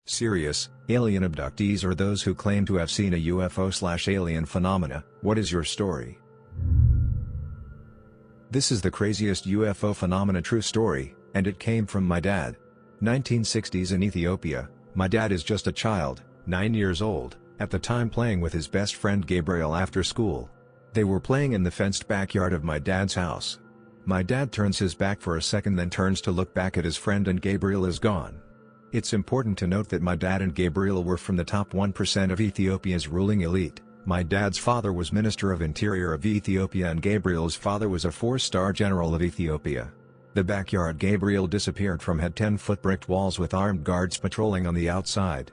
Serious, alien abductees are those who claim to have seen a UFO/alien phenomena. What is your story? This is the craziest UFO phenomena true story, and it came from my dad. 1960s in Ethiopia. My dad is just a child, 9 years old, at the time playing with his best friend Gabriel after school. They were playing in the fenced backyard of my dad's house. My dad turns his back for a second, then turns to look back at his friend, and Gabriel is gone. It's important to note that my dad and Gabriel were from the top 1% of Ethiopia's ruling elite. My dad's father was Minister of Interior of Ethiopia and Gabriel's father was a 4-star general of Ethiopia. The backyard Gabriel disappeared from had 10-foot bricked walls with armed guards patrolling on the outside.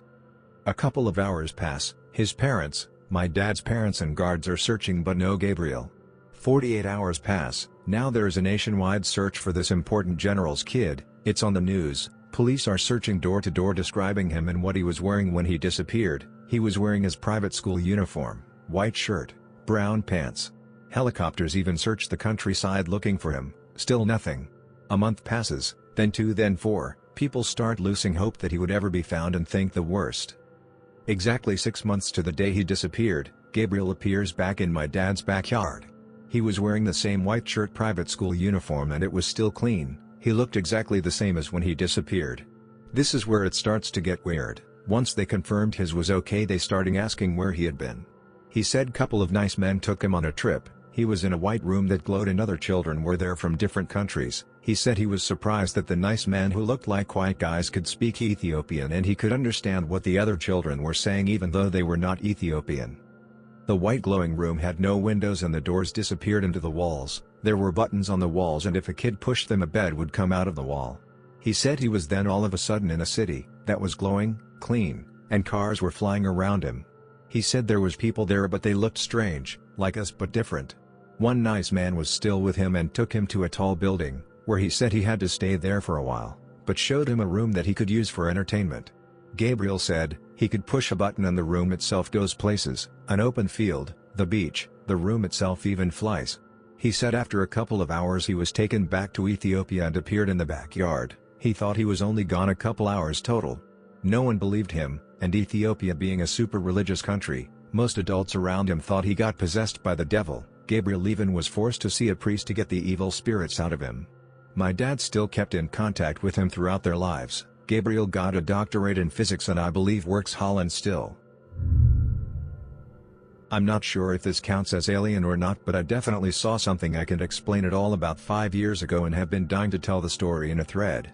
A couple of hours pass, his parents, my dad's parents and guards are searching but no Gabriel. 48 hours pass, now there is a nationwide search for this important general's kid. It's on the news. Police are searching door to door describing him and what he was wearing when he disappeared. He was wearing his private school uniform, white shirt, brown pants. Helicopters even searched the countryside looking for him, still nothing. A month passes, then 2, then 4, people start losing hope that he would ever be found and think the worst. Exactly 6 months to the day he disappeared, Gabriel appears back in my dad's backyard. He was wearing the same white shirt private school uniform and it was still clean. He looked exactly the same as when he disappeared. This is where it starts to get weird. Once they confirmed his was okay, they started asking where he had been. He said couple of nice men took him on a trip. He was in a white room that glowed and other children were there from different countries. He said he was surprised that the nice men who looked like white guys could speak Ethiopian and he could understand what the other children were saying even though they were not Ethiopian. The white glowing room had no windows and the doors disappeared into the walls. There were buttons on the walls and if a kid pushed them a bed would come out of the wall. He said he was then all of a sudden in a city that was glowing, clean, and cars were flying around him. He said there was people there but they looked strange, like us but different. One nice man was still with him and took him to a tall building, where he said he had to stay there for a while, but showed him a room that he could use for entertainment. Gabriel said, he could push a button and the room itself goes places, an open field, the beach, the room itself even flies. He said after a couple of hours he was taken back to Ethiopia and appeared in the backyard. He thought he was only gone a couple hours total. No one believed him, and Ethiopia being a super religious country, most adults around him thought he got possessed by the devil. Gabriel even was forced to see a priest to get the evil spirits out of him. My dad still kept in contact with him throughout their lives. Gabriel got a doctorate in physics and I believe works Holland still. I'm not sure if this counts as alien or not, but I definitely saw something. I can explain it all about 5 years ago and have been dying to tell the story in a thread.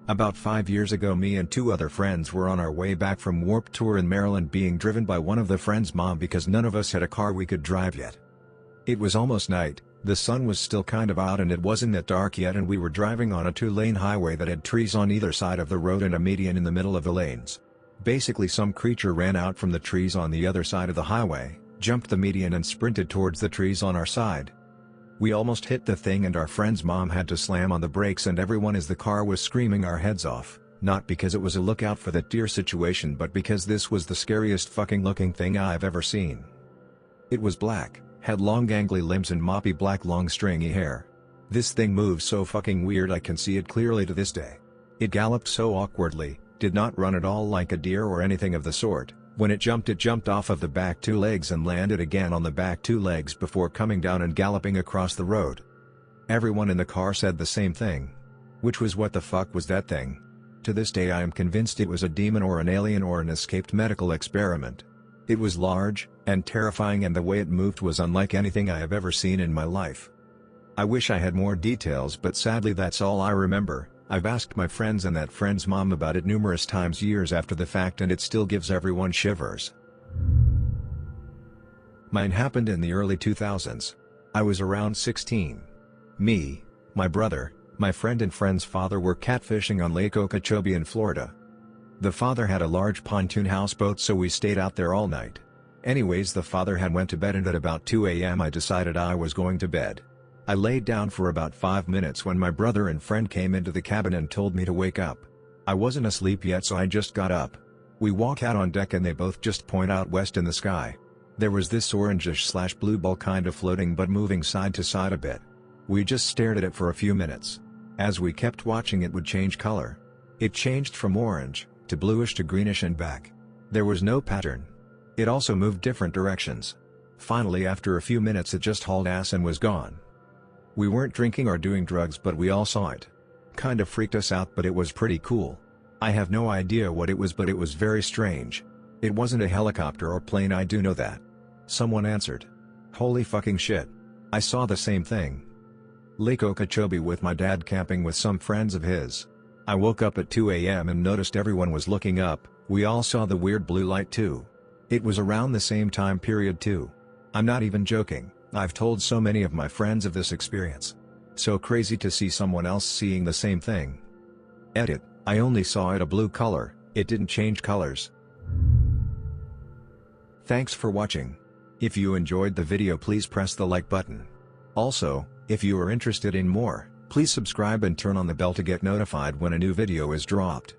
About 5 years ago, me and 2 other friends were on our way back from Warped Tour in Maryland being driven by one of the friends' mom because none of us had a car we could drive yet. It was almost night, the sun was still kind of out and it wasn't that dark yet, and we were driving on a 2-lane highway that had trees on either side of the road and a median in the middle of the lanes. Basically some creature ran out from the trees on the other side of the highway, jumped the median and sprinted towards the trees on our side. We almost hit the thing and our friend's mom had to slam on the brakes and everyone as the car was screaming our heads off, not because it was a look out for that deer situation but because this was the scariest fucking looking thing I've ever seen. It was black, had long gangly limbs and moppy black long stringy hair. This thing moved so fucking weird I can see it clearly to this day. It galloped so awkwardly, did not run at all like a deer or anything of the sort. When it jumped off of the back 2 legs and landed again on the back 2 legs before coming down and galloping across the road. Everyone in the car said the same thing. Which was, what the fuck was that thing? To this day I am convinced it was a demon or an alien or an escaped medical experiment. It was large and terrifying and the way it moved was unlike anything I have ever seen in my life. I wish I had more details but sadly that's all I remember. I've asked my friends and that friend's mom about it numerous times years after the fact and it still gives everyone shivers. Mine happened in the early 2000s. I was around 16. Me, my brother, my friend and friend's father were catfishing on Lake Okeechobee in Florida. The father had a large pontoon houseboat so we stayed out there all night. Anyways, the father had went to bed and at about 2 a.m. I decided I was going to bed. I laid down for about 5 minutes when my brother and friend came into the cabin and told me to wake up. I wasn't asleep yet so I just got up. We walk out on deck and they both just point out west in the sky. There was this orangish/blue ball kind of floating but moving side to side a bit. We just stared at it for a few minutes. As we kept watching it would change color. It changed from orange to bluish to greenish and back. There was no pattern. It also moved different directions. Finally, after a few minutes, it just hauled ass and was gone. We weren't drinking or doing drugs, but we all saw it. Kind of freaked us out, but it was pretty cool. I have no idea what it was, but it was very strange. It wasn't a helicopter or plane, I do know that. Someone answered. Holy fucking shit. I saw the same thing. Lake Okeechobee with my dad camping with some friends of his. I woke up at 2 a.m. and noticed everyone was looking up. We all saw the weird blue light too. It was around the same time period too. I'm not even joking, I've told so many of my friends of this experience. So crazy to see someone else seeing the same thing. Edit, I only saw it a blue color, it didn't change colors. Thanks for watching. If you enjoyed the video, please press the like button. Also, if you are interested in more, please subscribe and turn on the bell to get notified when a new video is dropped.